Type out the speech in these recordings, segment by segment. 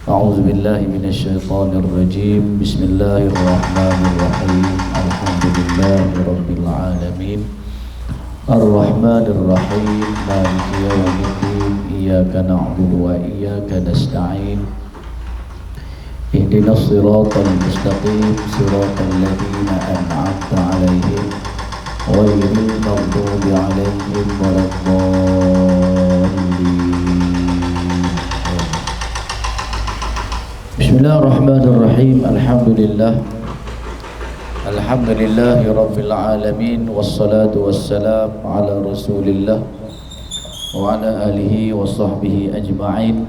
أعوذ بالله من الشيطان الرجيم. بسم الله الرحمن الرحيم. الحمد لله رب العالمين الرحمن الرحيم مالك يوم الدين. إياك نعبد وإياك نستعين. اهدنا الصراط المستقيم صراط الذين أنعمت عليهم غير المغضوب عليهم ولا الضالين. Bismillahirrahmanirrahim. Alhamdulillahi rabbil alamin. Wassalatu wassalam ala rasulillah wa ala alihi wa sahbihi ajma'in.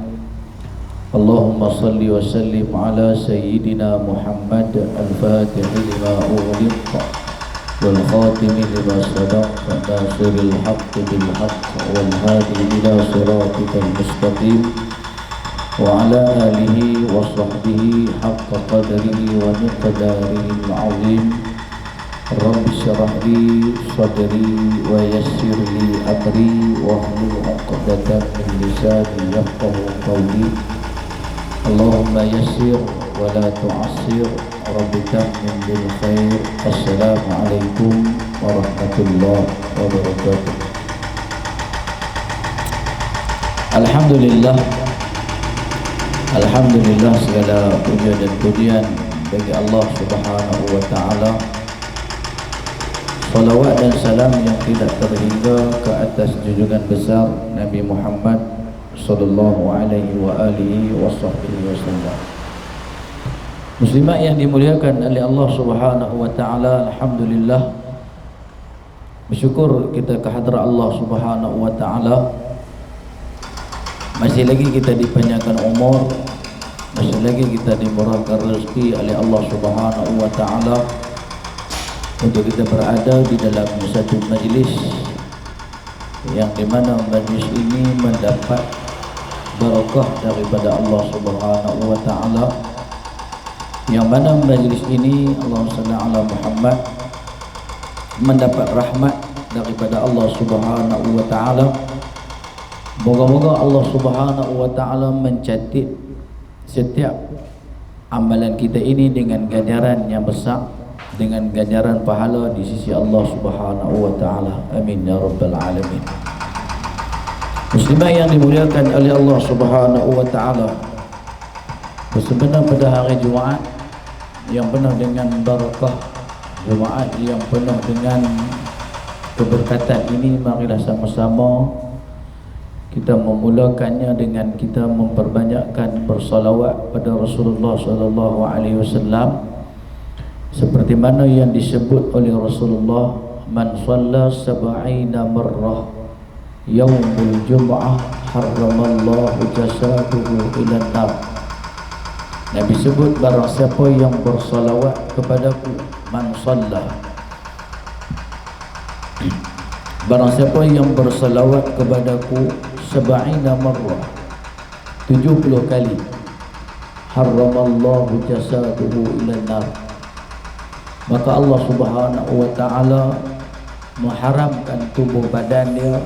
Allahumma salli wa sallim ala sayyidina Muhammad al-Fatih lima ughliq wal khatim lima sabaq nasiril haqq bil haqq wal hadi ila siratikal mustaqim wa ala alihi wa sahbihi haqqa qadrihi wa miqdarihi al-azim. Rabbi syrah li sadri wa yassir li amri wa hlul 'uqdatam min lisani yafqahu qawli. Allahumma yassir wa la tu'assir. Rabbi tammin bil khair. Assalamu alaikum warahmatullahi wabarakatuh. Alhamdulillah, segala puja dan pujian bagi Allah Subhanahu wa taala. Salawat dan salam yang tidak terhingga ke atas junjungan besar Nabi Muhammad sallallahu alaihi wa alihi wasallam. Muslimat yang dimuliakan oleh Allah Subhanahu wa taala, alhamdulillah, bersyukur kita ke hadrat Allah Subhanahu wa taala. Masih lagi kita dipanjangkan umur, masih lagi kita dimurahkan rezeki oleh Allah Subhanahu wa taala untuk kita berada di dalam satu majlis yang dimana majlis ini mendapat barakah daripada Allah Subhanahu wa taala, yang mana majlis ini Allahumma shalli ala Muhammad mendapat rahmat daripada Allah Subhanahu wa taala. Moga-moga Allah Subhanahu wa taala mencatat setiap amalan kita ini dengan ganjaran yang besar, dengan ganjaran pahala di sisi Allah Subhanahu wa taala. Amin ya rabbal alamin. Muslimah yang dimuliakan oleh Allah Subhanahu wa taala, bersempena pada hari Jumaat yang penuh dengan barakah, Jumaat yang penuh dengan keberkatan ini, marilah sama-sama kita memulakannya dengan kita memperbanyakkan bersalawat pada Rasulullah sallallahu alaihi wasallam, seperti mana yang disebut oleh Rasulullah, man shalla sab'ina marrah yaumul jum'ah harramallahu jasaduhu ila nar. Nabi sebut, barang siapa yang bersalawat kepadaku, man shalla, barang siapa yang bersalawat kepadaku sab'ina marrah, 70 kali, harramallahu jasaduhu ila nar, maka Allah Subhanahu wa taala mengharamkan tubuh badan dia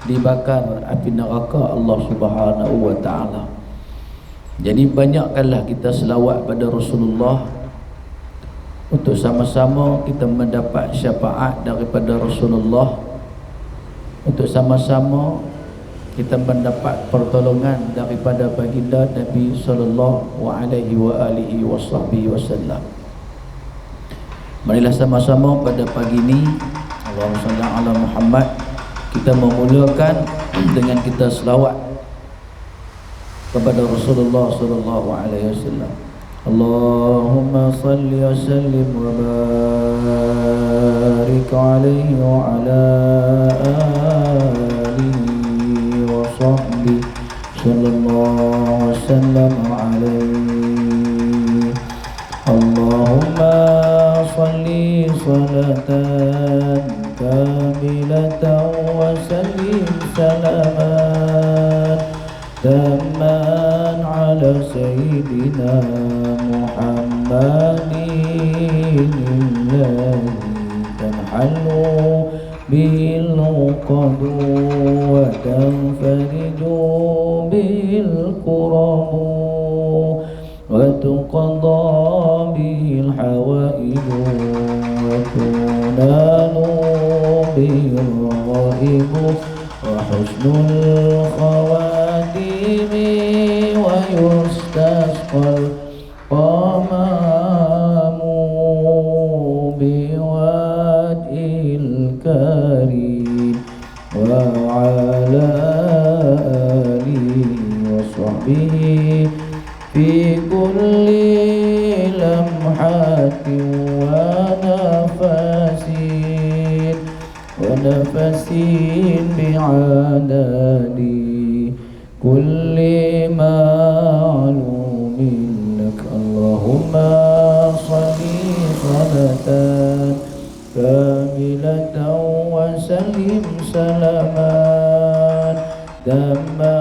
dibakar api neraka Allah Subhanahu wa taala. Jadi banyakkanlah kita selawat pada Rasulullah untuk sama-sama kita mendapat syafaat daripada Rasulullah, untuk sama-sama kita mendapat pertolongan daripada baginda Nabi sallallahu alaihi wa alihi wasallam. Marilah sama-sama pada pagi ini, Allahumma shalli ala Muhammad, kita memulakan dengan kita selawat kepada Rasulullah sallallahu alaihi wasallam. Allahumma salli wa sallim wa barik alaihi wa ala alihi wa sahbihi sallallahu wasallam alaihi. Allahumma salli salatan kamilatan wa sallim salaman tamman ala sayyidina Muhammadin alladhi tanhalu bil qadu wa tanfaridu bil kuramu وتقضى به الحوائج وتنال به الرغائب وحسن الخواتيم ويستسقى الغمام بوجه الكريم وعلى آله وصحبه في كل لمحة ونفس بعدد كل معلوم لك. اللهم صل صلاة كاملة وسلم سلاما تاما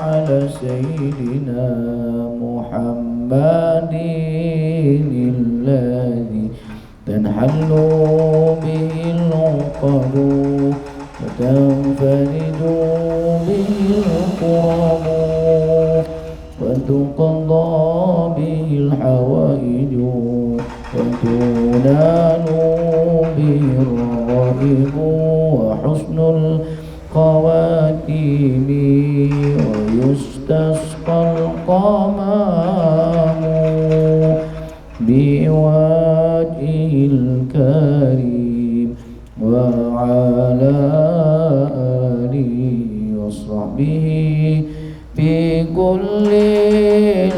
على سيدنا محمد الذي تنحل به العقد وتنفرد به الكرب وتقضى به الحوائج وتنال به الرغائب وحسن الخواتيم ويستسقى الغمام بوجهه الكريم وعلى آله وصحبه في كل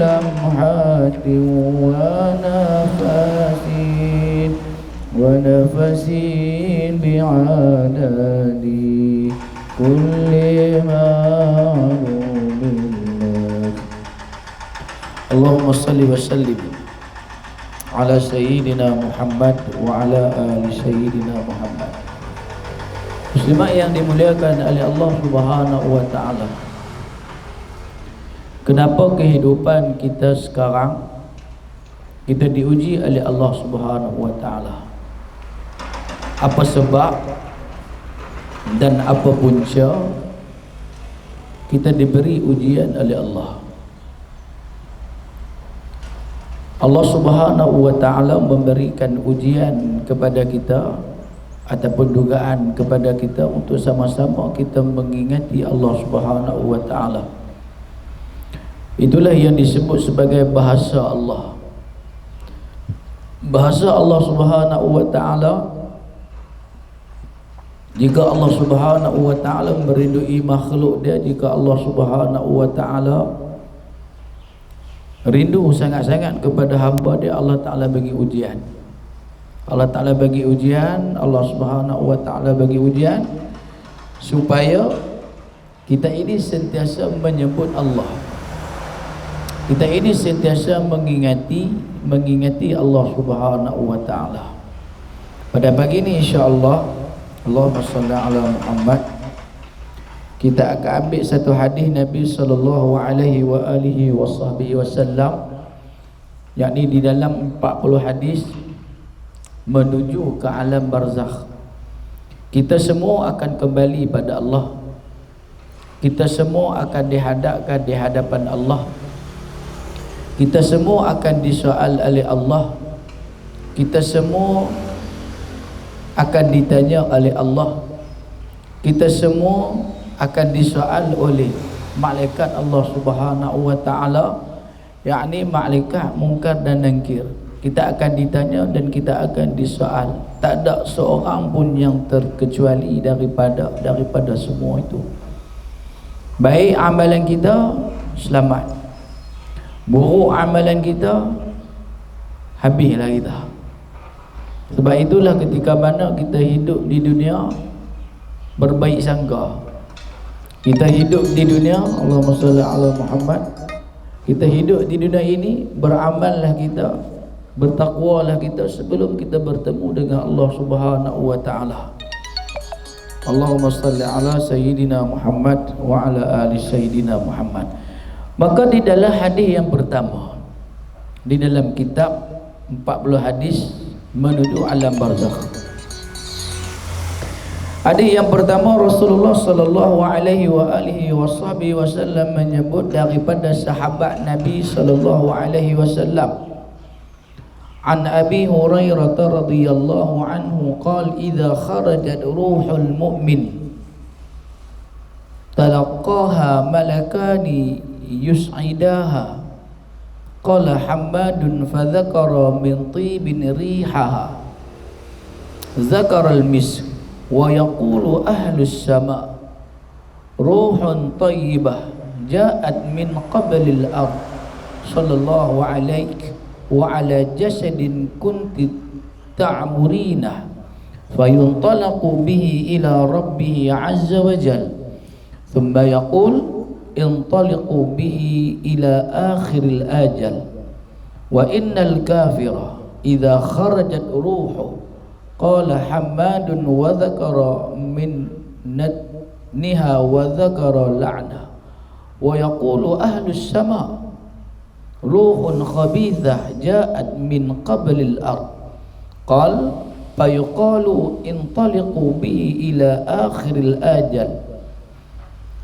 لمحة ونفس بعدد كل معلوم لك. اللهم صل وسلم ala sayyidina Muhammad wa ala ali sayyidina Muhammad. Muslimat yang dimuliakan oleh Allah Subhanahu wa taala. Kenapa kehidupan kita sekarang kita diuji oleh Allah Subhanahu wa taala? Apa sebab dan apa punca kita diberi ujian oleh Allah? Allah Subhanahu wa taala memberikan ujian kepada kita ataupun dugaan kepada kita untuk sama-sama kita mengingati Allah Subhanahu wa taala. Itulah yang disebut sebagai bahasa Allah. Bahasa Allah Subhanahu wa taala, jika Allah Subhanahu wa taala merindui makhluk dia, jika Allah Subhanahu wa taala rindu sangat-sangat kepada hamba dia, Allah Ta'ala bagi ujian. Allah Ta'ala bagi ujian, Allah Subhanahu wa Ta'ala bagi ujian supaya kita ini sentiasa menyebut Allah, kita ini sentiasa mengingati Allah Subhanahu wa Ta'ala. Pada pagi ini insya-Allah, Allahumma shalli ala Muhammad, kita akan ambil satu hadis Nabi sallallahu alaihi wa alihi wasallam, yakni di dalam 40 hadis menuju ke alam barzakh. Kita semua akan kembali pada Allah. Kita semua akan dihadapkan di hadapan Allah. Kita semua akan disoal oleh Allah. Kita semua akan ditanya oleh Allah. Kita semua akan disoal oleh malaikat Allah Subhanahu wa taala, yakni malaikat munkar dan nakir. Kita akan ditanya dan kita akan disoal. Tak ada seorang pun yang terkecuali daripada semua itu. Baik amalan kita, selamat. Buruk amalan kita, habislah kita. Sebab itulah ketika mana kita hidup di dunia, berbaik sangka. Kita hidup di dunia, Allahumma shalli ala Muhammad, kita hidup di dunia ini, beramallah kita, bertakwalah kita sebelum kita bertemu dengan Allah Subhanahu wa taala. Allahumma shalli ala sayyidina Muhammad wa ala ali sayyidina Muhammad. Maka di dalam hadis yang pertama, di dalam kitab 40 hadis menuju alam barzakh, Hadis yang pertama, Rasulullah sallallahu alaihi wasallam menyebut daripada sahabat Nabi sallallahu alaihi wasallam, an Abi Hurairah radhiyallahu anhu qala idza kharajat ruhul mu'min talaqaha malakani yus'idaha qala Hammadun fadzakara min tibin rihaha zakara al-misk wa yaqulu ahlus sama ruhun tayyibah ja'at min qablil ard sallallahu alaihi wa ala jasadin kunti ta'murina fayuntalaqu bihi ila rabbih azza wa jal thumma yaqul intaliqu bihi ila akhiril ajal wa innal kafira idha kharajat ruhu qala Hammadun wa dhakara min natniha wa dhakara la'na wa yaqulu ahlus sama ruhun khabithah ja'at min qablil ard qal fayuqalu intaliqu bihi ila akhiril ajal.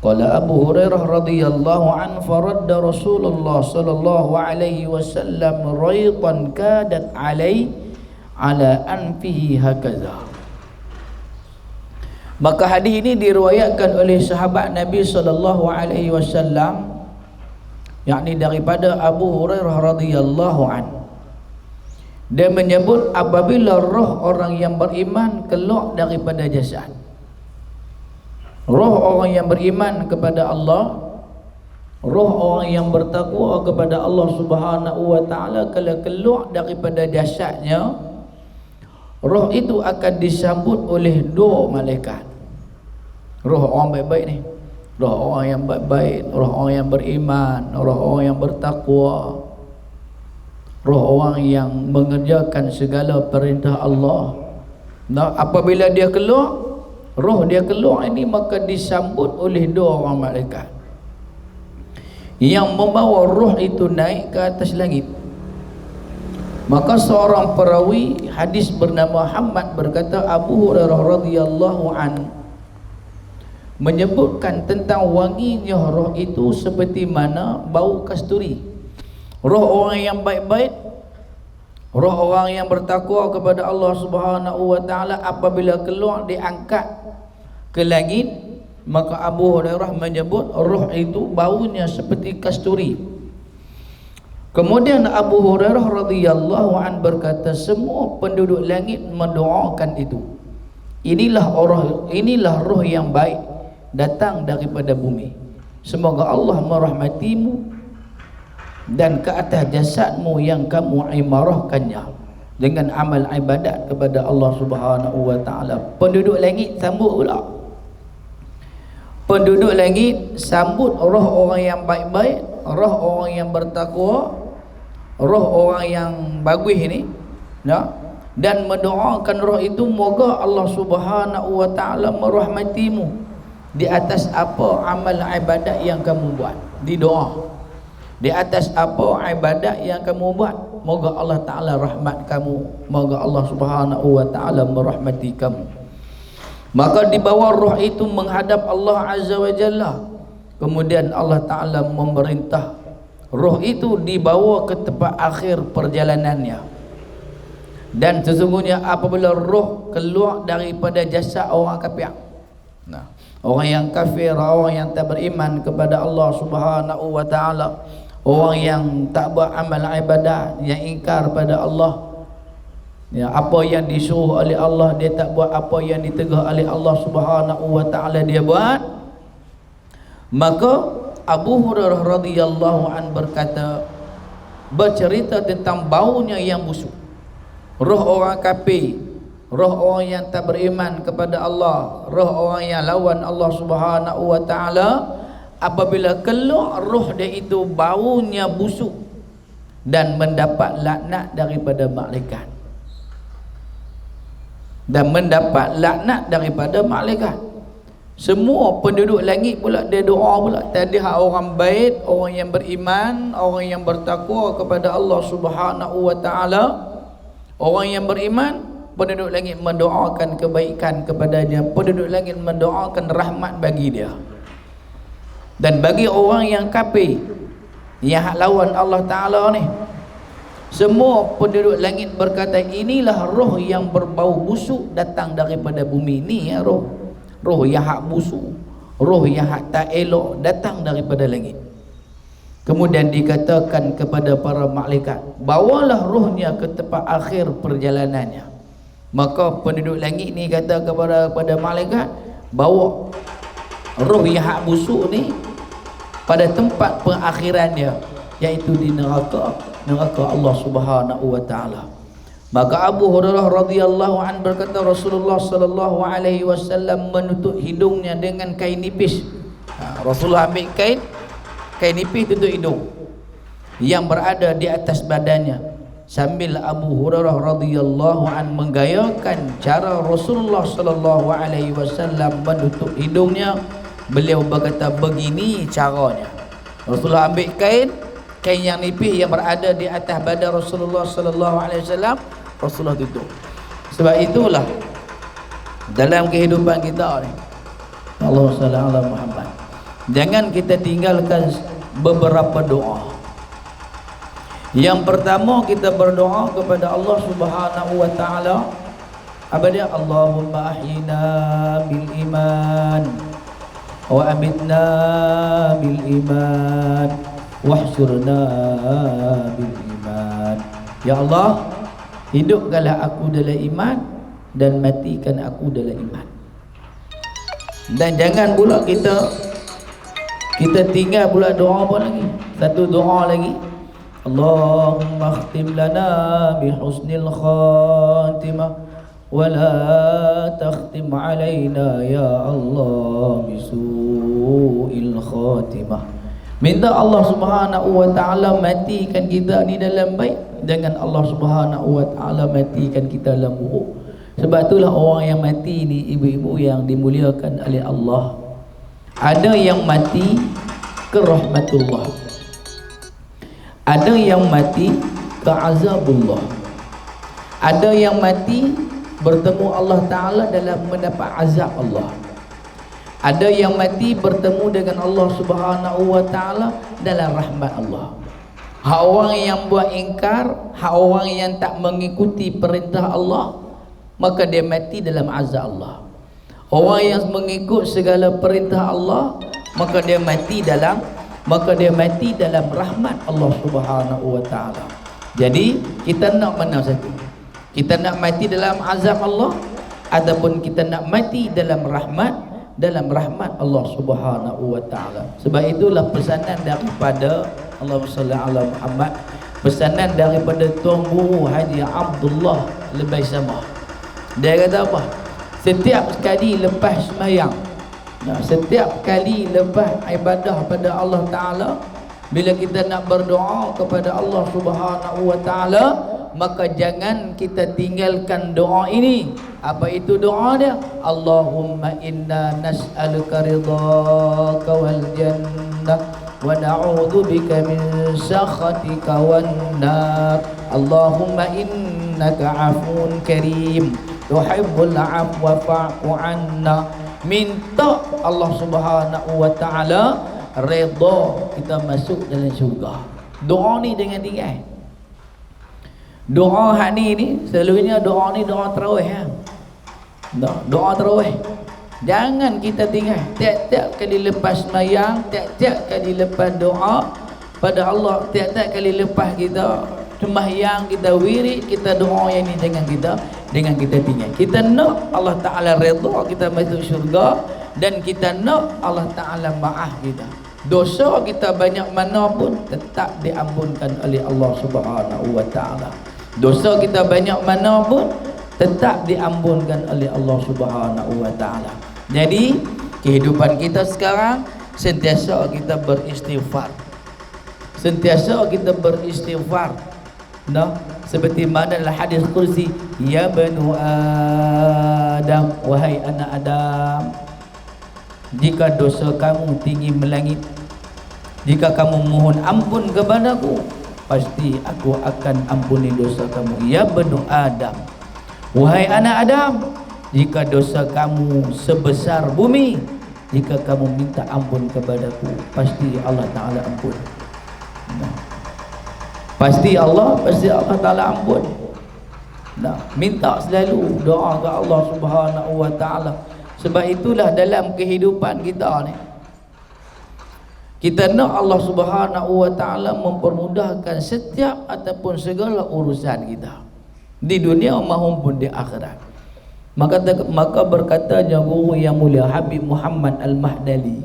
Qala Abu Hurairah radhiyallahu anhu faradda Rasulullah sallallahu alaihi wasallam raytan kadat alaihi ala anfihi hakaza. Maka hadis ini diriwayatkan oleh sahabat Nabi sallallahu alaihi wasallam, yakni daripada Abu Hurairah radhiyallahu anhu. Dia menyebut apabila roh orang yang beriman keluar daripada jasad, roh orang yang beriman kepada Allah, roh orang yang bertakwa kepada Allah Subhanahu wa taala, kalau keluar daripada jasadnya, roh itu akan disambut oleh dua malaikat. Roh orang baik-baik ni, roh orang yang baik-baik, roh orang yang beriman, roh orang yang bertakwa, roh orang yang mengerjakan segala perintah Allah. Nah, apabila dia keluar, roh dia keluar ini, maka disambut oleh dua orang malaikat yang membawa roh itu naik ke atas langit. Maka seorang perawi hadis bernama Hammad berkata, Abu Hurairah radhiyallahu an menyebutkan tentang wanginya roh itu seperti mana bau kasturi. Roh orang yang baik-baik, roh orang yang bertakwa kepada Allah Subhanahu wa taala, apabila keluar diangkat ke langit, maka Abu Hurairah menyebut roh itu baunya seperti kasturi. Kemudian Abu Hurairah radhiyallahu an berkata, semua penduduk langit mendoakan itu. Inilah roh yang baik datang daripada bumi. Semoga Allah merahmatimu dan ke atas jasadmu yang kamu imarahkannya dengan amal ibadat kepada Allah Subhanahu wa taala. Penduduk langit sambut pula. Penduduk langit sambut roh orang yang baik-baik, roh orang yang bertakwa, roh orang yang bagus ini, ya, dan mendoakan roh itu, moga Allah Subhanahu wa taala merahmatimu di atas apa amal ibadat yang kamu buat. Di doa, di atas apa ibadat yang kamu buat, moga Allah taala rahmat kamu, moga Allah Subhanahu wa taala merahmati kamu. Maka dibawa roh itu menghadap Allah Azza wa Jalla. Kemudian Allah taala memerintah roh itu dibawa ke tempat akhir perjalanannya. Dan sesungguhnya apabila roh keluar daripada jasad orang kafir, nah, orang yang kafir, orang yang tak beriman kepada Allah Subhanahu wa taala, orang yang tak buat amal ibadat, yang ingkar pada Allah, ya, apa yang disuruh oleh Allah dia tak buat, apa yang ditegur oleh Allah Subhanahu wa taala dia buat, maka Abu Hurairah radhiyallahu an berkata, bercerita tentang baunya yang busuk. Roh orang kafir, roh orang yang tak beriman kepada Allah, roh orang yang lawan Allah Subhanahu wa taala, apabila keluar roh dia itu baunya busuk dan mendapat laknat daripada malaikat. Dan mendapat laknat daripada malaikat. Semua penduduk langit pula dia doa pula. Tadi orang baik, orang yang beriman, orang yang bertakwa kepada Allah Subhanahu wa taala, orang yang beriman penduduk langit mendoakan kebaikan kepadanya, penduduk langit mendoakan rahmat bagi dia. Dan bagi orang yang kafir, yang hak lawan Allah Ta'ala ni, semua penduduk langit berkata, inilah roh yang berbau busuk datang daripada bumi. Ni ya roh yang hak busuk, roh yang hak tak elok datang daripada langit. Kemudian dikatakan kepada para malaikat, bawalah rohnya ke tempat akhir perjalanannya. Maka penduduk langit ni kata kepada malaikat, bawa roh yang hak busuk ni pada tempat perakhirannya, iaitu di neraka Allah Subhanahu wa taala. Maka Abu Hurairah radhiyallahu an berkata, Rasulullah sallallahu alaihi wasallam menutup hidungnya dengan kain nipis. Rasulullah ambil kain nipis tutup hidung yang berada di atas badannya, sambil Abu Hurairah radhiyallahu an menggayakan cara Rasulullah sallallahu alaihi wasallam menutup hidungnya. Beliau berkata, begini caranya. Rasulullah ambil kain yang nipis yang berada di atas badan Rasulullah sallallahu alaihi wasallam, Rasulullah tutup. Sebab itulah dalam kehidupan kita ni, Allahumma shalli ala Muhammad, jangan kita tinggalkan beberapa doa. Yang pertama, kita berdoa kepada Allah Subhanahu wa taala, apa dia? Allahumma ahyina bil iman wa amitna bil iman wahsyurna bil iman. Ya Allah, hidupkanlah aku dalam iman dan matikan aku dalam iman. Dan jangan pula kita tinggal pula doa apa lagi? Satu doa lagi, Allahumma khtim lana bi husnil khatimah wa la takhtim alaina ya Allah bi su'il khatimah. Minta Allah Subhanahu wa taala matikan kita ni dalam baik, dengan Allah Subhanahu wa taala matikan kita dalam buruk. Sebab itulah orang yang mati ni, ibu-ibu yang dimuliakan oleh Allah, ada yang mati ke rahmatullah, ada yang mati ke azabullah, ada yang mati bertemu Allah Ta'ala dalam mendapat azab Allah, ada yang mati bertemu dengan Allah Subhanahu wa Ta'ala dalam rahmat Allah. Hak orang yang buat ingkar, hak orang yang tak mengikuti perintah Allah, maka dia mati dalam azab Allah. Orang yang mengikut segala perintah Allah, maka dia mati dalam rahmat Allah Subhanahu wa taala. Jadi kita nak mana satu? Kita nak mati dalam azab Allah ataupun kita nak mati dalam rahmat Allah Subhanahu wa taala. Sebab itulah pesanan daripada Allahumma shalli ala Muhammad, pesanan daripada Tuan Guru Haji Abdullah Lebay Samah. Dia kata apa? Setiap kali lepas sembahyang, setiap kali lepas ibadah pada Allah Ta'ala, bila kita nak berdoa kepada Allah Subhanahu wa Ta'ala, maka jangan kita tinggalkan doa ini. Apa itu doa dia? Allahumma inna nas'aluka ridhaka wal jannah wa na'udzu bika min sakhatika wan nar. Allahumma innaka afun karim tuhibbul afwa fa'fu anna. Minta Allah Subhanahu wa taala redha kita masuk dalam syurga. Doa ni dengan tinggal. Doa hak ni selalunya doa ni doa tarawih ya. Doa tarawih. Jangan kita tinggal. Tiap-tiap kali lepas sembahyang, tiap-tiap kali lepas doa pada Allah, tiap-tiap kali lepas kita sembahyang, kita wirid, kita doa yang ni dengan kita tinggal. Kita nak Allah Ta'ala redha kita masuk syurga, dan kita nak Allah Ta'ala maaf kita. Dosa kita banyak mana pun tetap diampunkan oleh Allah Subhanahu wa Ta'ala. Dosa kita banyak mana pun tetap diampunkan oleh Allah Subhanahu wa Ta'ala. Jadi kehidupan kita sekarang sentiasa kita beristighfar, sentiasa kita beristighfar. Nah, seperti mana dalam hadis kursi, ya banu Adam, wahai anak Adam, jika dosa kamu tinggi melangit, jika kamu mohon ampun kepadaku, pasti aku akan ampuni dosa kamu. Ya banu Adam, Wahai anak Adam, jika dosa kamu sebesar bumi, jika kamu minta ampun kepadaku, pasti Allah Ta'ala ampun. Nah, pasti Allah Ta'ala ampun. Nah, minta selalu doa ke Allah Subhanahu wa Ta'ala. Sebab itulah dalam kehidupan kita ni, kita nak Allah Subhanahu wa Ta'ala mempermudahkan setiap ataupun segala urusan kita di dunia maupun di akhirat. Maka berkatanya guru yang mulia Habib Muhammad Al-Mahdali,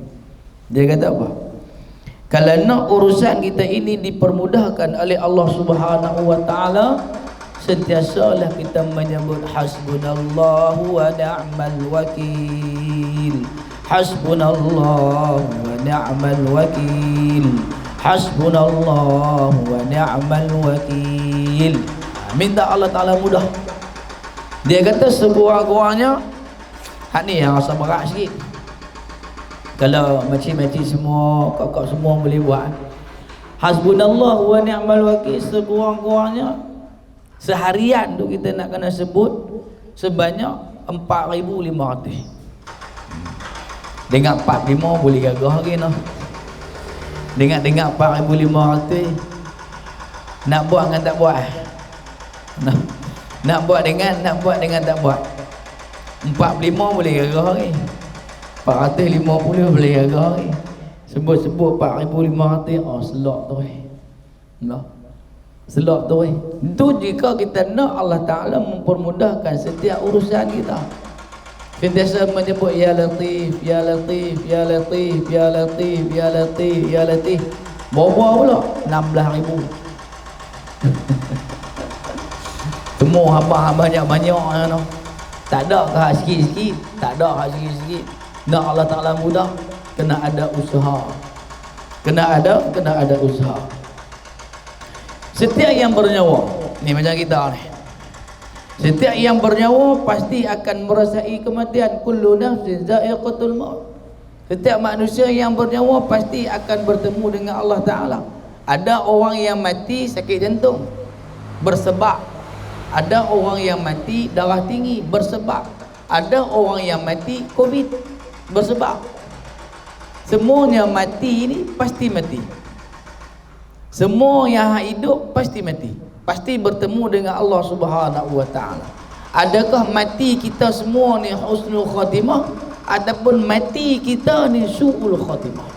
dia kata apa? Kalau nak urusan kita ini dipermudahkan oleh Allah Subhanahu wa Ta'ala, sentiasalah kita menyebut hasbunallahu wa ni'mal wakil, hasbunallahu wa ni'mal wakil, hasbunallahu wa ni'mal wakil. Minta Allah Ta'ala mudah. Dia kata sekurang-kurangnya hak ni yang rasa berat sikit. Kalau makcik-makcik semua, kakak semua boleh buat hasbunallahu wa ni'mal wakil, sekurang-kurangnya seharian tu kita nak kena sebut sebanyak 4,500. Dengar 45 boleh gagah lagi noh. Dengar 4,500. Nak buat dengan tak buat. Nak buat dengan tak buat. 45 boleh gagah lagi. 450 boleh gagah lagi. Sebut 4,500. Oh, selok tu nah. Selok tu itu jika kita nak Allah Ta'ala mempermudahkan setiap urusan kita. Sentiasa menyebut ya Latif, ya Latif, ya Latif, ya Latif, ya Latif, ya Latif. Berapa pula? 16,000. Semua hamba banyak-banyak no. Tak ada hak sikit-sikit, tak ada hak sikit-sikit. Nak Allah Ta'ala mudah, kena ada usaha. Kena ada usaha. Setiap yang bernyawa, ni macam kita ni, setiap yang bernyawa pasti akan merasai kematian. Kullu nafsin za'iqatul maut. Setiap manusia yang bernyawa pasti akan bertemu dengan Allah Ta'ala. Ada orang yang mati sakit jantung bersebab, ada orang yang mati darah tinggi bersebab, ada orang yang mati COVID bersebab. Semuanya mati ni pasti mati. Semua yang hidup pasti mati, pasti bertemu dengan Allah Subhanahu wa Ta'ala. Adakah mati kita semua ni husnul khatimah ataupun mati kita ni su'ul khatimah?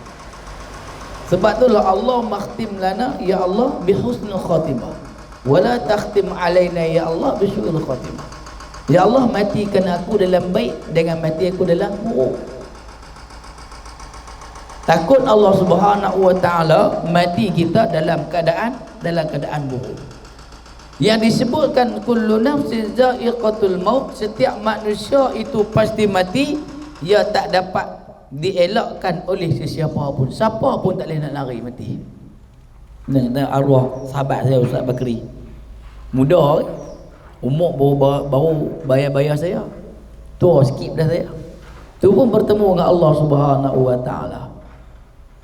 Sebab itulah Allah makhtim lana ya Allah bi husnul khatimah, wala takhtim alaina ya Allah bi su'ul khatimah. Ya Allah, matikan aku dalam baik, dengan mati aku dalam buruk. Takut Allah Subhanahu wa Ta'ala mati kita dalam keadaan buruk. Yang disebutkan kullu nafsin za'iqatul maut, setiap manusia itu pasti mati. Ia tak dapat dielakkan oleh sesiapa pun. Siapa pun tak boleh nak lari mati. Nah, arwah sahabat saya Ustaz Bakri, muda umur baru bayar saya, tua sikit dah saya. Tu pun bertemu dengan Allah Subhanahu wa Ta'ala.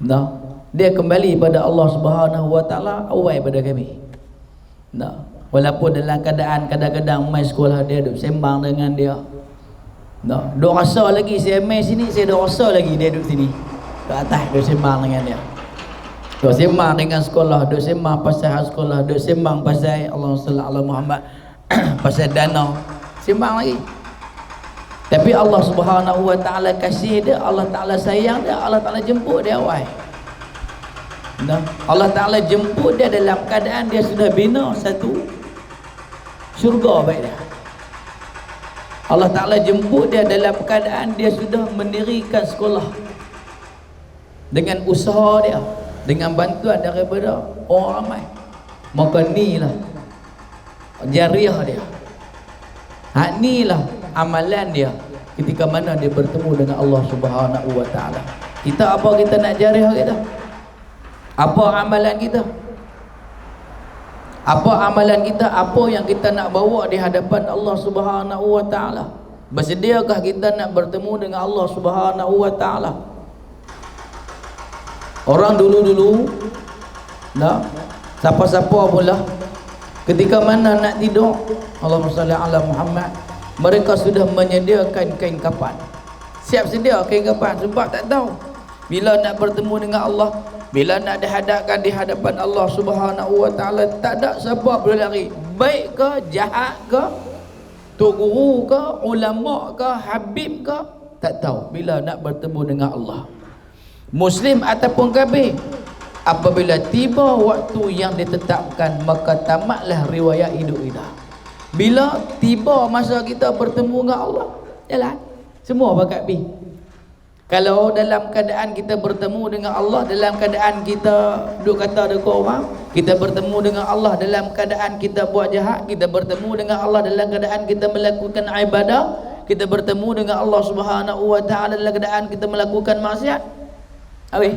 Nah, dia kembali pada Allah Subhanahu wa Ta'ala awal pada kami. Nah, walaupun dalam keadaan kadang-kadang main sekolah dia duduk sembang dengan dia. Nah, duk rasa lagi saya main sini, saya duk rasa lagi dia duduk sini. Kat atas duk sembang dengan dia. Duk sembang dengan sekolah, duk sembang pasal sekolah, duk sembang pasal Allahumma salli ala Muhammad, pasal dana. Sembang lagi. Tapi Allah Subhanahu wa Ta'ala kasih dia, Allah Ta'ala sayang dia, Allah Ta'ala jemput dia awal. Nah, Allah Ta'ala jemput dia dalam keadaan dia sudah bina satu syurga baik dia. Allah Ta'ala jemput dia dalam keadaan dia sudah mendirikan sekolah dengan usaha dia, dengan bantuan daripada orang ramai. Maka inilah jariah dia. Hak inilah amalan dia ketika mana dia bertemu dengan Allah Subhanahu wa Ta'ala. Kita apa kita nak jariah kita? Apa amalan kita? Apa amalan kita? Apa yang kita nak bawa di hadapan Allah Subhanahu wa Ta'ala? Bersediakah kita nak bertemu dengan Allah Subhanahu wa Ta'ala? Orang dulu-dulu, nah, siapa-siapa pula Ketika mana nak tidur, Allahumma salli ala Muhammad, mereka sudah menyediakan kain kafan. Siap sedia kain kafan, sebab tak tahu bila nak bertemu dengan Allah, bila nak dihadapkan di hadapan Allah Subhanahu wa taala, tak ada siapa boleh lari. Baik ke, jahat ke, tok guru ke, ulama ke, habib ke, tak tahu bila nak bertemu dengan Allah. Muslim ataupun kafir, apabila tiba waktu yang ditetapkan, maka tamatlah riwayat hidup kita. Bila tiba masa kita bertemu dengan Allah, jalan semua bakat pi. Kalau dalam keadaan kita bertemu dengan Allah, dalam keadaan kita duk kata dekat orang, kita bertemu dengan Allah dalam keadaan kita buat jahat, kita bertemu dengan Allah dalam keadaan kita melakukan ibadah, kita bertemu dengan Allah Subhanahu wa taala dalam keadaan kita melakukan maksiat. Habis.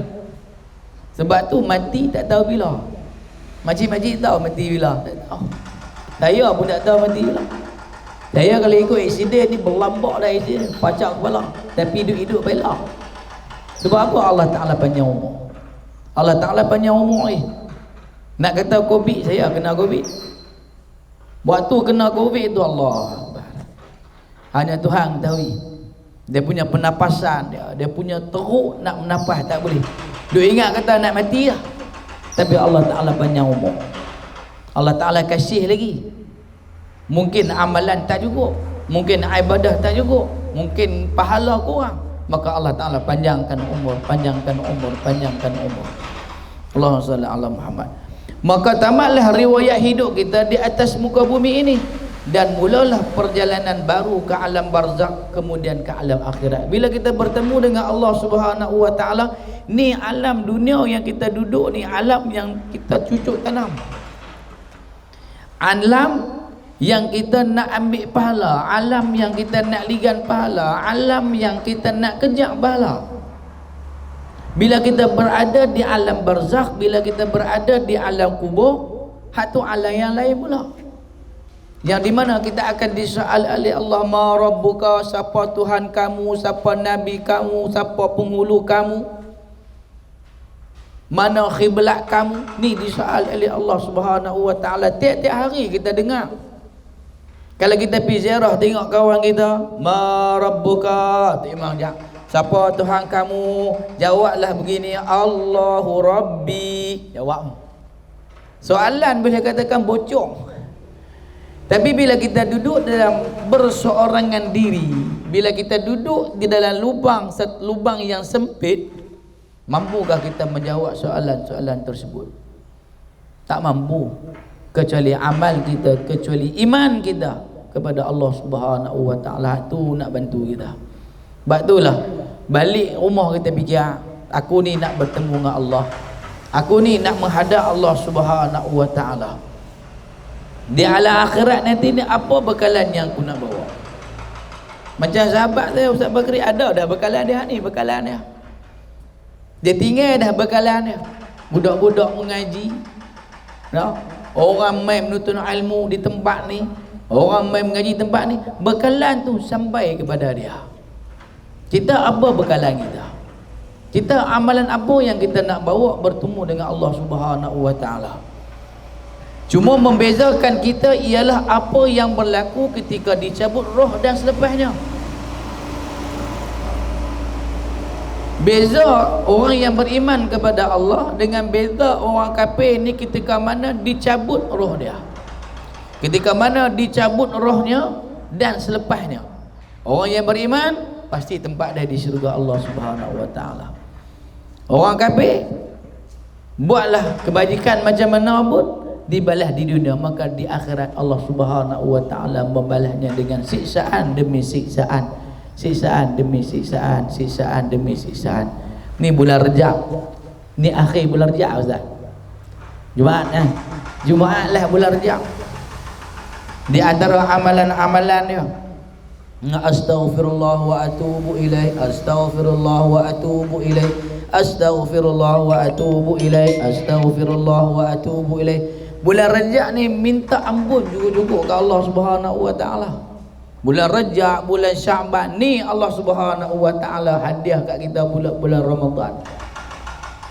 Sebab tu mati tak tahu bila. Makcik-makcik tahu mati bila? Tak tahu. Saya pun tak tahu mati bila. Saya kalau ikut aksiden ni berlambak dah aksiden, pacak kepala, tapi hidup-hidup belak. Sebab apa? Allah Ta'ala panjang umur. Allah Ta'ala panjang umur ni. Nak kata Covid, saya kena Covid. Waktu kena Covid tu Allah, hanya Tuhan tahu. Dia punya penapasan dia punya teruk nak menapas tak boleh. Duk ingat kata nak mati lah, tapi Allah Ta'ala panjang umur. Allah Ta'ala kasih lagi. Mungkin amalan tak cukup, mungkin ibadah tak cukup, mungkin pahala kurang, maka Allah Ta'ala panjangkan umur, panjangkan umur, panjangkan umur. Allahumma salli ala Muhammad. Maka tamatlah riwayat hidup kita di atas muka bumi ini, dan mulalah perjalanan baru ke alam barzakh, kemudian ke alam akhirat. Bila kita bertemu dengan Allah Subhanahu wa taala, ni alam dunia yang kita duduk ni, alam yang kita cucuk tanam, alam yang kita nak ambil pahala, alam yang kita nak ligan pahala, alam yang kita nak kejar pahala. Bila kita berada di alam barzakh, bila kita berada di alam kubur, hak tu alam yang lain pula, yang dimana kita akan disoal oleh Allah, ma rabbuka, siapa Tuhan kamu, siapa Nabi kamu, siapa penghulu kamu, mana khiblat kamu. Ni disoal oleh Allah Subhanahu wa taala. Tiap-tiap hari kita dengar. Kalau kita pergi ziarah tengok kawan kita, ma rabbuka, timang jak, siapa Tuhan kamu? Jawablah begini, Allahu Rabbi. Jawab. Soalan boleh katakan bocor. Tapi bila kita duduk dalam berseorangan diri, bila kita duduk di dalam lubang yang sempit, mampukah kita menjawab soalan-soalan tersebut? Tak mampu. Kecuali amal kita, kecuali iman kita kepada Allah Subhanahu wa taala, tu nak bantu kita. Sebab itulah balik rumah kita fikir, aku ni nak bertemu dengan Allah, aku ni nak menghadap Allah Subhanahu wa taala. Di alam akhirat nanti ni apa bekalan yang aku nak bawa? Macam sahabat saya Ustaz Bakri, ada dah bekalan dia ni, bekalan dia. Dia tinggal dah bekalan dia. Budak-budak mengaji, dah. Orang main menuntut ilmu di tempat ni, orang main mengaji tempat ni, bekalan tu sampai kepada dia. Kita apa bekalan kita? Kita amalan apa yang kita nak bawa bertemu dengan Allah Subhanahu wa taala? Cuma membezakan kita ialah apa yang berlaku ketika dicabut roh dan selepasnya. Beza orang yang beriman kepada Allah dengan beza orang kafir ni ketika mana dicabut roh dia, ketika mana dicabut rohnya dan selepasnya. Orang yang beriman pasti tempat dia di syurga Allah Subhanahu wa taala. Orang kafir buatlah kebajikan macam mana pun, dibalas di dunia, maka di akhirat Allah Subhanahu wa taala membalasnya dengan siksaan demi siksaan, siksaan demi siksaan, siksaan demi siksaan. Ni bulan Rejab, ni akhir bulan Rejab Ustaz. Jumaat kan? Jumaat lah bulan Rejab. Di antara amalan-amalan dia, astaghfirullah wa atubu ilaih, astaghfirullah wa atubu ilaih, astaghfirullah wa atubu ilaih, astaghfirullah wa atubu ilaih. Bulan Rejab ni minta ampun juga-juga ke Allah Subhanahu wa taala. Bulan Rejab, bulan Syaban ni Allah Subhanahu wa taala hadiah kat kita pula bulan Ramadan.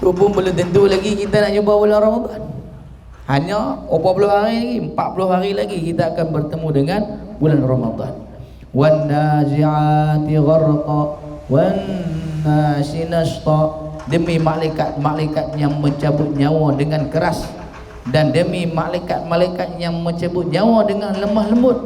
Tu pun belum tentu lagi kita nak jumpa bulan Ramadan. Hanya 40 hari lagi, 40 hari lagi kita akan bertemu dengan bulan Ramadan. Wan nazi'ati gharqa wan nasi nashta, demi malaikat-malaikat yang mencabut nyawa dengan keras, dan demi malaikat-malaikat yang mencabut nyawa dengan lemah lembut.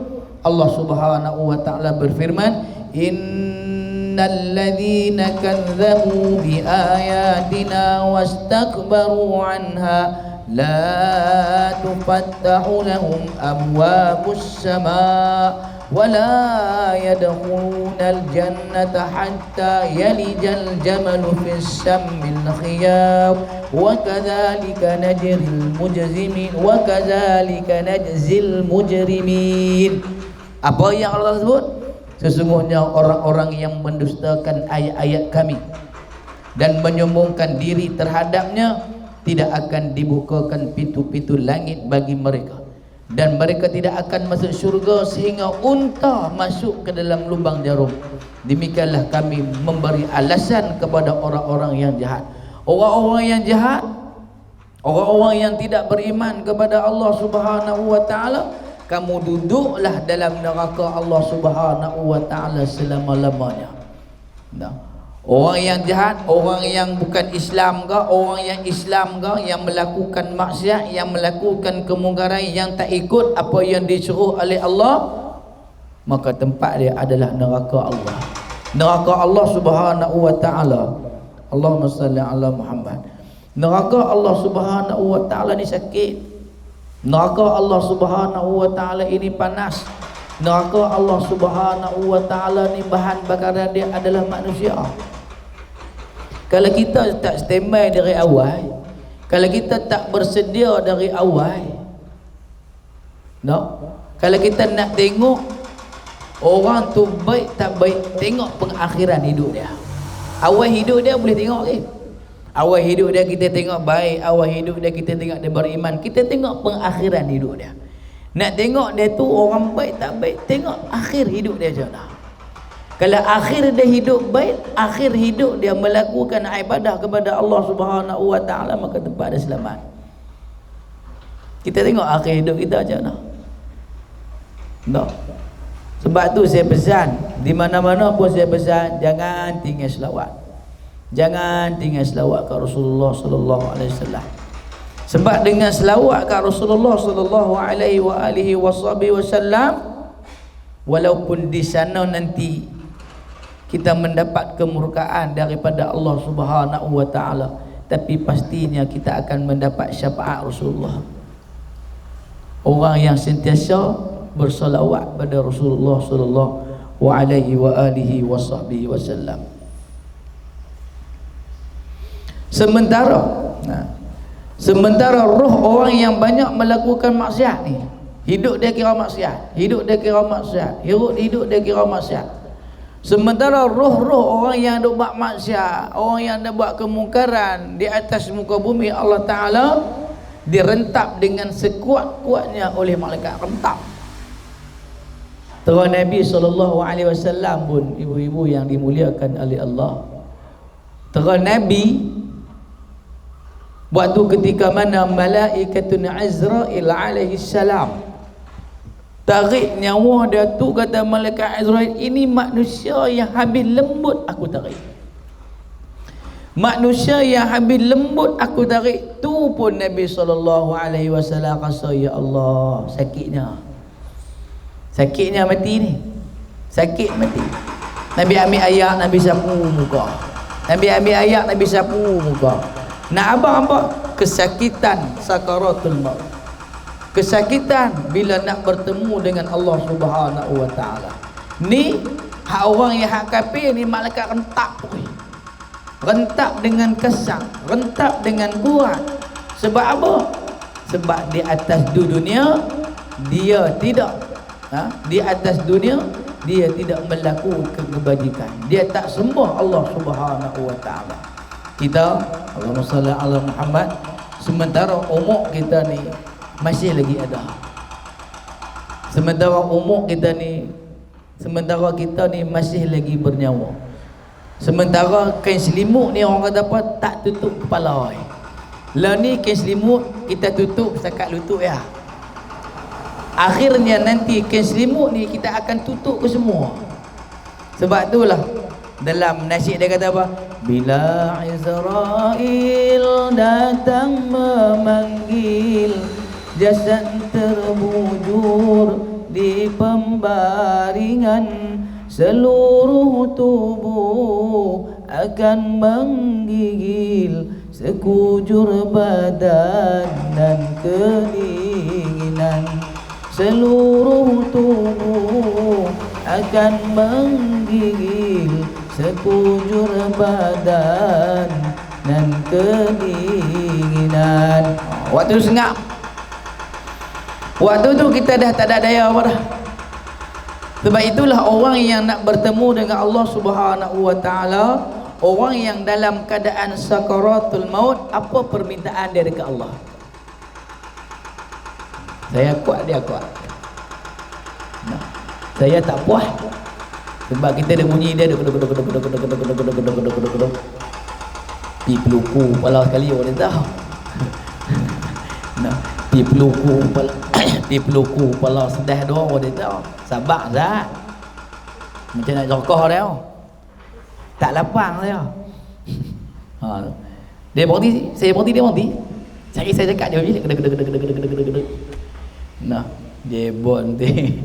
Allah Subhanahu wa taala berfirman, innal ladzina kadzdzabu bi ayatina wastakbaru anha la tufattahu lahum abwabus samaa ولا يدخلون الجنة حتى يلج الجمل في السم الخياط وكذلك نجزي المجرمين. Apa yang Allah sebut? Sesungguhnya orang-orang yang mendustakan ayat-ayat kami dan menyombongkan diri terhadapnya, tidak akan dibukakan pintu-pintu langit bagi mereka, dan mereka tidak akan masuk syurga sehingga unta masuk ke dalam lubang jarum. Demikianlah kami memberi alasan kepada orang-orang yang jahat. Orang-orang yang jahat, orang-orang yang tidak beriman kepada Allah Subhanahu wa taala, kamu duduklah dalam neraka Allah Subhanahu wa taala selama-lamanya. Nah, orang yang jahat, orang yang bukan Islam ke, orang yang Islam ke, yang melakukan maksiat, yang melakukan kemungkaran, yang tak ikut apa yang disuruh oleh Allah, maka tempat dia adalah neraka Allah. Neraka Allah Subhanahu wa taala. Allahumma salli ala Muhammad. Neraka Allah Subhanahu wa taala ni sakit. Neraka Allah Subhanahu wa taala ini panas. Neraka Allah Subhanahu wa taala ni bahan bakaran dia adalah manusia. Kalau kita tak standby dari awal, kalau kita tak bersedia dari awal, kalau kita nak tengok orang tu baik tak baik, tengok pengakhiran hidup dia. Awal hidup dia boleh tengok ke? Awal hidup dia kita tengok baik, awal hidup dia kita tengok dia beriman, kita tengok pengakhiran hidup dia. Nak tengok dia tu orang baik tak baik, tengok akhir hidup dia macam mana. Kalau akhir dia hidup baik, akhir hidup dia melakukan ibadah kepada Allah Subhanahu wa taala, maka tempat dia selamat. Kita tengok akhir hidup kita macam mana. Tak. Sebab tu saya pesan, di mana-mana pun saya pesan, jangan tinggal selawat. Jangan tinggal selawat ke Rasulullah sallallahu alaihi wasallam. Sebab dengan selawat ke Rasulullah sallallahu alaihi wasallam, walaupun di sana nanti kita mendapat kemurkaan daripada Allah Subhanahu wa taala, tapi pastinya kita akan mendapat syafaat Rasulullah. Orang yang sentiasa bersalawat pada Rasulullah sallallahu alaihi wasallam. Sementara roh orang yang banyak melakukan maksiat ni, hidup dia kira maksiat, hidup dia kira maksiat. Sementara roh-roh orang yang dah buat maksiat, orang yang dah buat kemungkaran di atas muka bumi, Allah Ta'ala direntap dengan sekuat-kuatnya oleh malaikat. Rentap. Terus Nabi SAW pun, ibu-ibu yang dimuliakan oleh Allah, terus Nabi waktu ketika mana malaikatun Azrail alaihi salam tarik nyawa dia tu, kata malaikat Azrail, ini manusia yang habis lembut aku tarik. Manusia yang habis lembut aku tarik. Tu pun Nabi SAW rasa, ya Allah, sakitnya mati ni, sakit mati. Nabi ambil ayak, Nabi sapu muka. Nak apa? Kesakitan sakaratul maut, kesakitan bila nak bertemu dengan Allah Subhanahu wa taala. Ni hak orang yang hak kafir ni, malaikat rentap dengan kesan, rentap dengan kuat. Sebab apa? Sebab di atas dunia dia tidak di atas dunia dia tidak melakukan kebajikan, dia tak sembah Allah Subhanahu wa taala. Kita, Allahumma salli ala Muhammad, sementara umur kita ni masih lagi ada. Sementara kita ni masih lagi bernyawa. Sementara kain selimut ni orang kata apa, tak tutup kepala. Lah ni kain selimut kita tutup setakat lutut ya. Akhirnya nanti kain selimut ni kita akan tutup ke semua. Sebab itulah dalam nasyid dia kata apa? Bila Israel datang memanggil, jasad terbujur di pembaringan, seluruh tubuh akan menggigil, sekujur badan dan kedinginan. Seluruh tubuh akan menggigil, sekujur badan dan kedinginan. Waktu sengap, waktu tu kita dah tak ada daya apa dah. Sebab itulah orang yang nak bertemu dengan Allah Subhanahu wa taala, orang yang dalam keadaan sakaratul maut, apa permintaan dia dekat Allah? Saya kuat, dia kuat. Nah, saya tak puas. Sebab kita ada bunyi dia ada pi peluku kepala sekali orang dia tahu. Nah, pi peluku kepala pi peluku kepala sedah doa orang dia tahu. Sabar Zat. Macam nak jokoh dia. Tak lapang dia. Ha. Dia berhenti, saya berhenti, dia berhenti. Saya cakap dia je kedek. Nah, dia berhenti.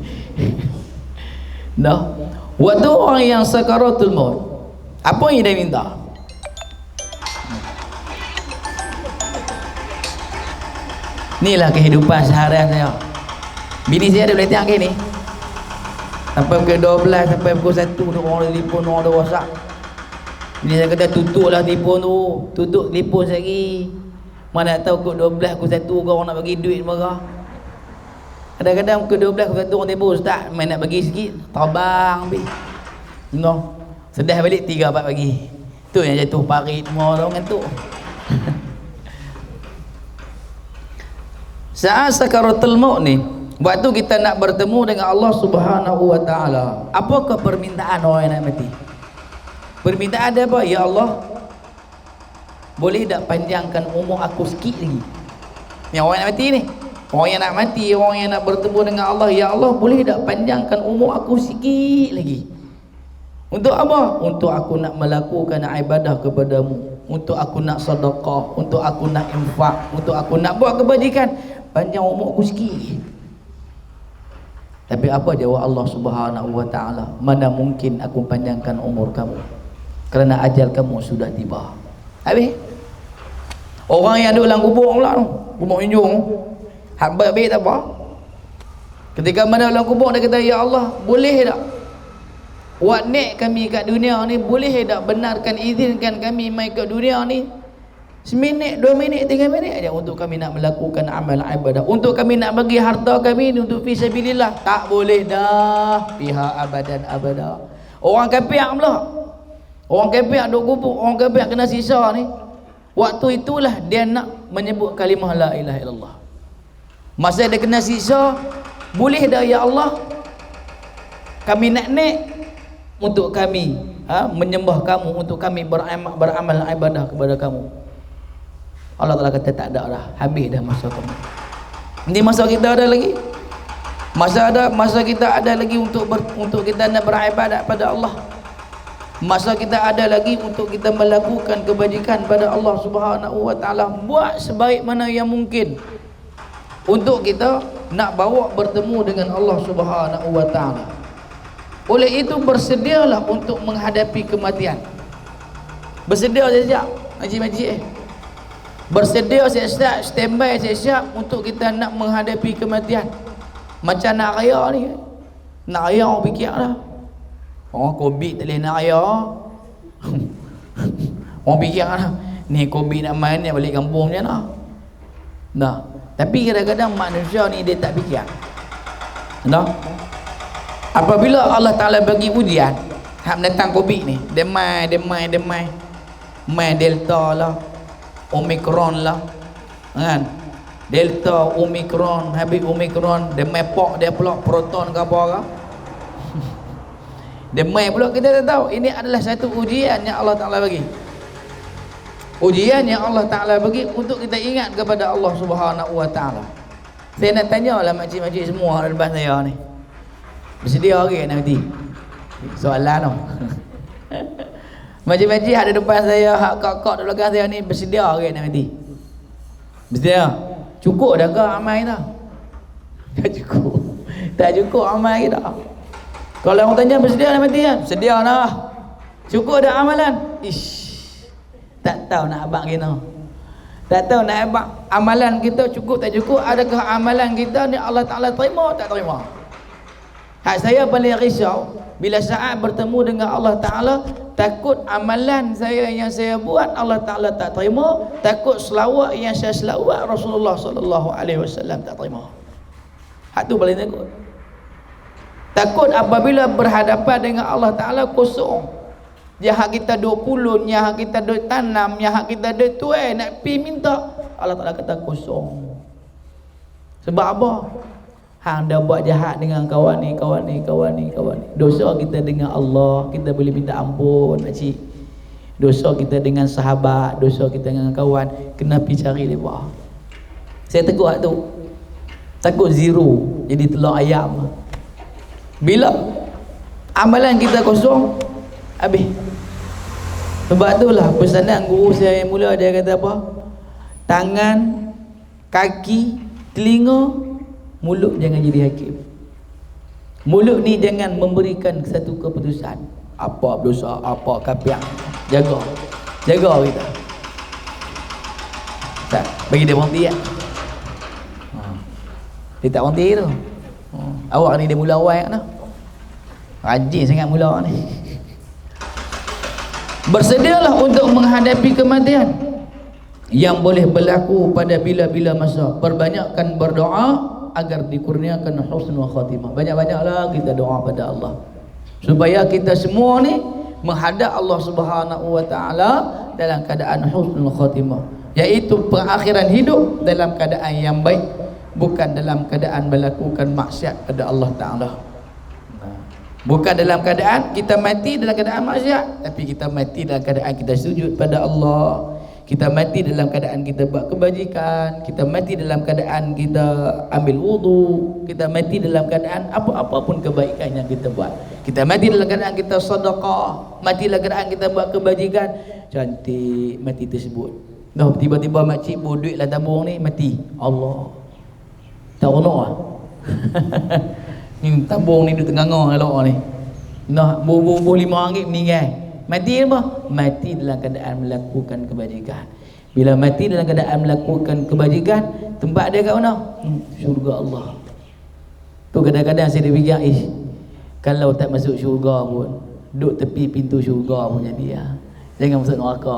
Nah, waktu orang yang sakaratul maut, apa yang dia minta? Inilah kehidupan seharian saya. Bini saya ada boleh tengok ke ni? Sampai pukul 12, sampai pukul 1 tu orang telefon, orang ada WhatsApp. Bini saya kata tutuplah telefon tu, tutup telefon lagi. Mana nak tahu pukul 12, pukul 1 orang nak bagi duit marah. Kadang-kadang pukul 12, pukul 1 orang telefon, ustaz main nak bagi sikit, terbang habis. No. Sedah balik 3-4 pagi. Tu yang jatuh parit semua orang ngantuk. Saat sakaratul maut ni, waktu kita nak bertemu dengan Allah Subhanahu wa taala, apakah permintaan orang yang nak mati? Permintaan dia apa? Ya Allah, boleh tak panjangkan umur aku sikit lagi? Ni orang yang nak mati ni. Orang yang nak mati, orang yang nak bertemu dengan Allah, ya Allah, boleh tak panjangkan umur aku sikit lagi? Untuk apa? Untuk aku nak melakukan ibadah kepadamu, untuk aku nak sedekah, untuk aku nak infak, untuk aku nak buat kebajikan. Panjang umur aku sikit. Tapi apa jawab Allah Subhanahu wa taala? Mana mungkin aku panjangkan umur kamu, kerana ajal kamu sudah tiba. Habis orang yang duduk dalam kubur pula tu, kubur injung, hamba baik tak apa. Ketika mana dalam kubur dia kata, ya Allah, boleh tak buat nek kami kat dunia ni, boleh tak benarkan, izinkan kami mai kat dunia ni seminit, 2 minit, 3 minit aja untuk kami nak melakukan amal ibadah, untuk kami nak bagi harta kami ni untuk fisabilillah. Tak boleh dah, pihak abadan abada. Orang kafir pula, orang kafir duk kubur, orang kafir kena sisa ni, waktu itulah dia nak menyebut kalimah la ilaha illallah. Masa dia kena sisa, boleh dah ya Allah, kami nak untuk kami menyembah kamu, untuk kami beramal ibadah kepada kamu. Allah Ta'ala kata tak ada dah, habis dah masa kamu. Ini masa kita ada lagi, masa kita ada lagi untuk kita nak beribadat pada Allah. Masa kita ada lagi untuk kita melakukan kebajikan pada Allah Subhanahu wa taala. Buat sebaik mana yang mungkin untuk kita nak bawa bertemu dengan Allah Subhanahu wa taala. Oleh itu bersedialah untuk menghadapi kematian. Bersedia siap, makcik-makcik. Bersedia siap, standby siap untuk kita nak menghadapi kematian. Macam nak raya ni, nak raya orang fikir lah, orang Covid tak boleh nak raya. Orang fikir lah, ni Covid nak main ni balik kampung macam mana. Nah, tapi kadang-kadang manusia ni dia tak fikir. Nah, apabila Allah Ta'ala bagi ujian, hak datang Covid ni, demai, mai Delta lah, Omicron lah, kan? Delta, Omicron, habis Omicron, demai pok dia pula proton ke apa ke? Demai pula, kita tak tahu. Ini adalah satu ujian yang Allah Ta'ala bagi. Ujian yang Allah Ta'ala bagi untuk kita ingat kepada Allah Subhanahu Wa Ta'ala. Saya nak tanya lah makcik-makcik semua lepas saya ni, bersedia ke nak mati? Soalan tu. Makcik-makcik ada depan saya, hak kak-kak di belakang saya ni, bersedia ke nak mati? Bersedia? Cukup dah ke amal kita? Tak cukup. Tak cukup amal kita. Kalau orang tanya bersedia nak mati kan? Sedia lah. Cukup dah amalan? Ish, tak tahu nak abang kena. Tak tahu nak abang amalan kita cukup tak cukup. Adakah amalan kita ni Allah Ta'ala terima tak terima? Hak saya paling risau bila saat bertemu dengan Allah Ta'ala, takut amalan saya yang saya buat Allah Ta'ala tak terima, takut selawat yang saya selawat Rasulullah sallallahu alaihi wasallam tak terima. Hak tu paling takut. Takut apabila berhadapan dengan Allah Ta'ala kosong. Yang hak kita duk pulun, yang hak kita duk tanam, yang hak kita duk tuai nak pi minta, Allah Ta'ala kata kosong. Sebab apa? Hang dah buat jahat dengan kawan ni. Dosa kita dengan Allah, kita boleh minta ampun, makcik. Dosa kita dengan sahabat, dosa kita dengan kawan, kena pi cari depa. Saya tegur hak tu. Takut zero, jadi telur ayam. Bila amalan kita kosong, habis. Sebab itulah pesanan guru saya yang mula, dia kata apa? Tangan, kaki, telinga, mulut jangan jadi hakim. Mulut ni jangan memberikan satu keputusan. Apa berdosa, apa kafir. Jaga kita. Tak, bagi dia berhenti kan? Dia tak berhenti tu. Awak ni dia mula awal kan? Rajin sangat mula ni. Bersedialah untuk menghadapi kematian yang boleh berlaku pada bila-bila masa. Perbanyakkan berdoa agar dikurniakan husnul khatimah. Banyak-banyaklah kita doa pada Allah supaya kita semua ni menghadap Allah Subhanahu Wa Ta'ala dalam keadaan husnul khatimah, iaitu perakhiran hidup dalam keadaan yang baik, bukan dalam keadaan melakukan maksiat pada Allah Ta'ala. Bukan dalam keadaan kita mati dalam keadaan maksiat, tapi kita mati dalam keadaan kita sujud pada Allah. Kita mati dalam keadaan kita buat kebajikan. Kita mati dalam keadaan kita ambil wudu. Kita mati dalam keadaan apa-apa pun kebaikan yang kita buat. Kita mati dalam keadaan kita sedekah. Mati dalam keadaan kita buat kebajikan. Cantik mati tersebut. Nah, tiba-tiba makcik bawa duit lah tabung ni, mati. Allah, tak renok lah. Ni tabung ni duduk tengah-tengah elok ni. Nah, bubuh RM5 meninggal. Mati apa? Mati dalam keadaan melakukan kebajikan. Bila mati dalam keadaan melakukan kebajikan, tempat dia kat mana? Syurga Allah. Tu kadang-kadang saya fikir, kalau tak masuk syurga pun, duduk tepi pintu syurga pun jadi ya. Jangan masuk neraka.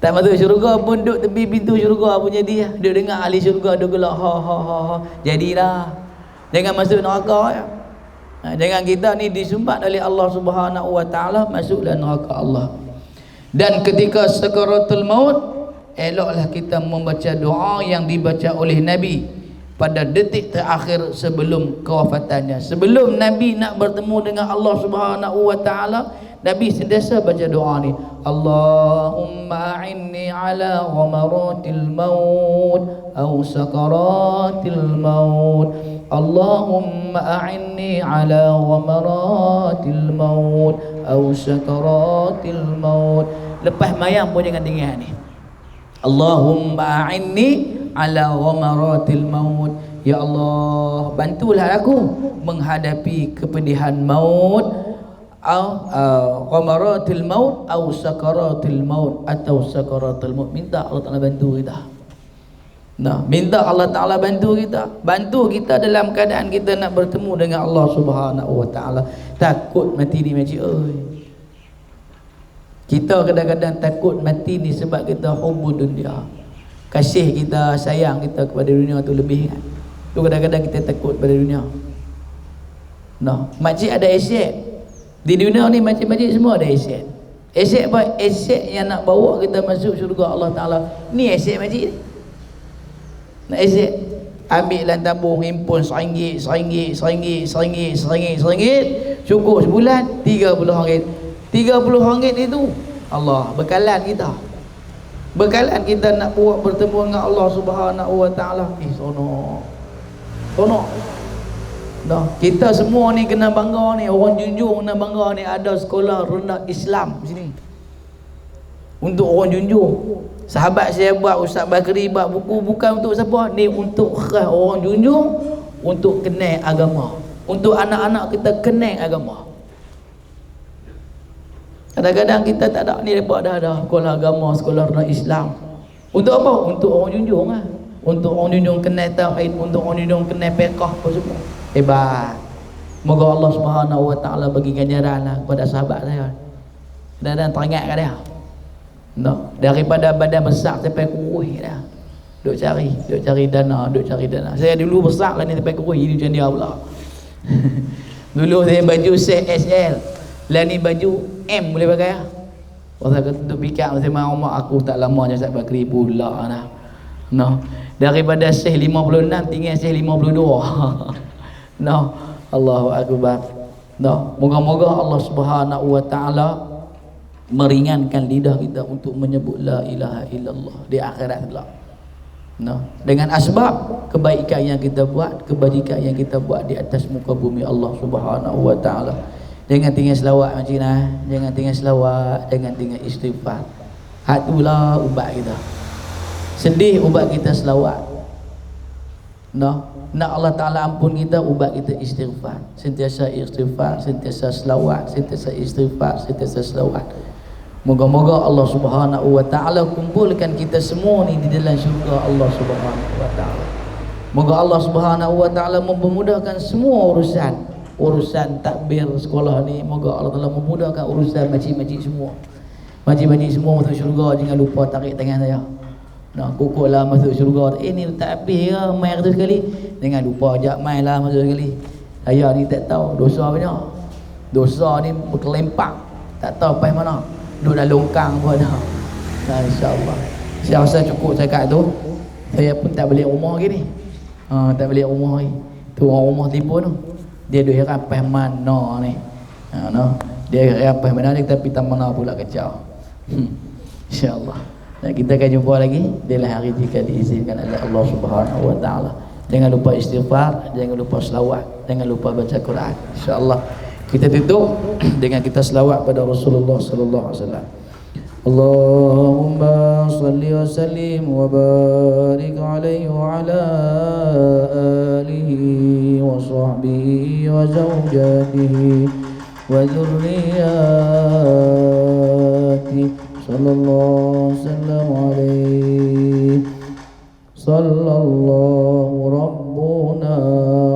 Tak masuk syurga pun duduk tepi pintu syurga pun jadi ya. Duduk dengar ahli syurga duduk gelak ha. Jadilah. Jangan masuk neraka ya. Jangan kita ni disumbat oleh Allah Subhanahu Wa Ta'ala masuklah neraka Allah. Dan ketika sakaratul maut, eloklah kita membaca doa yang dibaca oleh Nabi pada detik terakhir sebelum kewafatannya. Sebelum Nabi nak bertemu dengan Allah Subhanahu Wa Ta'ala, Nabi sentiasa baca doa ni, Allahumma a'inni ala ghamaratil maut au sakaratil maut. Allahumma a'inni ala ghamaratil maut au sakaratil maut. Lepas mayang pun jangan dengar ni, Allahumma a'inni ala ghamaratil maut. Ya Allah, bantulah aku menghadapi kepedihan maut, ghamaratil maut au sakaratil maut, atau sakaratul maut. Minta Allah Ta'ala bantu kita. Nah, minta Allah Ta'ala bantu kita. Bantu kita dalam keadaan kita nak bertemu dengan Allah Subhanahu Wa Ta'ala. Takut mati ni makcik oi. Kita kadang-kadang takut mati ni sebab kita hubbu dunia. Kasih kita, sayang kita kepada dunia tu lebih kan. Tu kadang-kadang kita takut pada dunia. Nah, makcik ada aset. Di dunia ni makcik-makcik semua ada aset. Aset apa? Aset yang nak bawa kita masuk syurga Allah Ta'ala. Ni aset makcik. Nak aset, ambil dalam tabung, himpun RM1, cukup sebulan RM30. RM30 itu Allah bekalan kita. Bekalan kita nak buat bertemu dengan Allah Subhanahu wa taala. Sono. Dah, kita semua ni kena bangga ni, orang junjung kena bangga ni ada sekolah rendah Islam sini. Untuk orang junjung. Sahabat saya buat, Ustaz Bakri buat buku bukan untuk siapa, ni untuk khas orang junjung, untuk kenal agama, untuk anak-anak kita kenal agama. Kadang-kadang kita tak ada ni, lepas dah ada sekolah agama, sekolah rendah Islam. Untuk apa? Untuk orang junjung lah. Untuk orang junjung kenal tauhid, untuk orang junjung kenal fiqh apa semua. Hebat. Moga Allah Subhanahu wa taala bagi ganjaran lah kepada sahabat saya. Dan teringat kat dia. No, daripada badan besar sampai kurus dah. Duk cari dana. Saya dulu besar lah ni sampai kurus, ini macam dia pula. Dulu saya baju size SL. Lah ni baju M boleh pakai ah. Pasal kata duk fikir saya mahu mak aku tak lama je Ustaz Bakri pula dah. No, daripada size 56 tinggal size 52. No, Allahu akbar. No, moga-moga Allah Subhanahu wa taala meringankan lidah kita untuk menyebut la ilaha illallah di akhirat kelak. No, dengan asbab kebaikan yang kita buat, kebajikan yang kita buat di atas muka bumi Allah Subhanahu wa taala. Jangan tinggal selawat macam ni, jangan tinggal selawat, jangan tinggal istighfar. Itulah ubat kita. Sedih ubat kita selawat. No, nak Allah Taala ampun kita, ubat kita istighfar. Sentiasa istighfar, sentiasa selawat, sentiasa istighfar, sentiasa selawat. Moga-moga Allah Subhanahu wa taala kumpulkan kita semua ni di dalam syurga Allah Subhanahu wa taala. Moga Allah Subhanahu wa taala mempermudahkan semua urusan takbir sekolah ni. Moga Allah Taala memudahkan urusan makcik-makcik semua. Makcik-makcik semua masuk syurga, jangan lupa tarik tangan saya. Nak kukuklah masuk syurga. Ni tak habis ke mai satu sekali. Jangan lupa ajak mai lah masuk sekali. Saya ni tak tahu dosa banyak. Dosa ni berkelempak. Tak tahu pai mana. Duduk dalam longkang pun dah. Insya-Allah. Saya rasa cukup cakap tu. Saya pun tak balik rumah lagi ni. Tak balik rumah lagi. Tu orang rumah tipu tu. Dia duk heran pai mana ni. No. Dia heran pai mana ni, tapi tak mana pula kacau. Insya-Allah. Dan kita akan jumpa lagi di lain hari jika diizinkan oleh Allah Subhanahu wa taala. Jangan lupa istighfar, jangan lupa selawat, jangan lupa baca Quran. Insya-Allah. Kita tutup dengan kita selawat pada Rasulullah sallallahu alaihi wasallam. Allahumma salli wa sallim wa barik alaihi wa ala alihi wa sahbihi wa zawjatihi wa dhurriyyatihi sallallahu sallam alaihi sallallahu rabbuna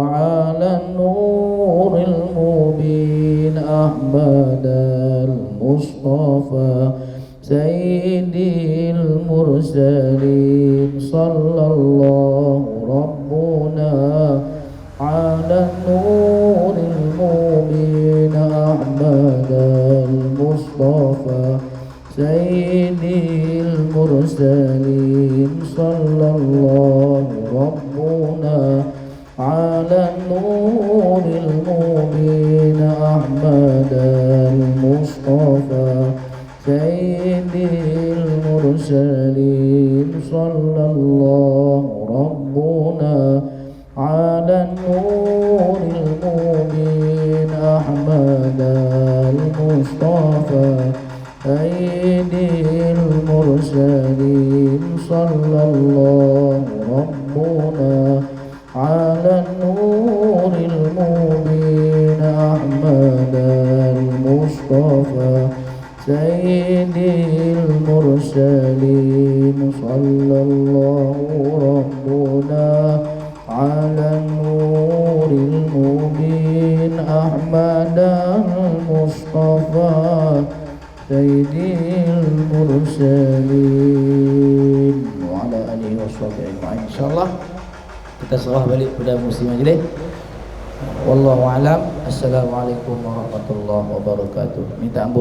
ala nuril mubin Ahmad al-Mustafa sayyidil mursalin sallallahu rabbuna ala nuril mubin Ahmad al-Mustafa sayyidil mursalin sallallahu rabbuna ala nuril mubin Ahmad al-Mustafa sayyidil mursalin sallallahu rabbuna ala nuril mubin Ahmad al-Mustafa sayyidil mursalin sallallahu rabbuna ala nuril mubin Ahmad al-Mustafa sayyidil mursalin sallallahu rabbuna ala nuril mubin Ahmad al-Mustafa sayyidil mursalin wa ala alihi washabbihi ajma'in. Insyaallah kita serah balik pada musim majlis. Wallahu a'lam. Assalamualaikum warahmatullahi wabarakatuh. Minta ampun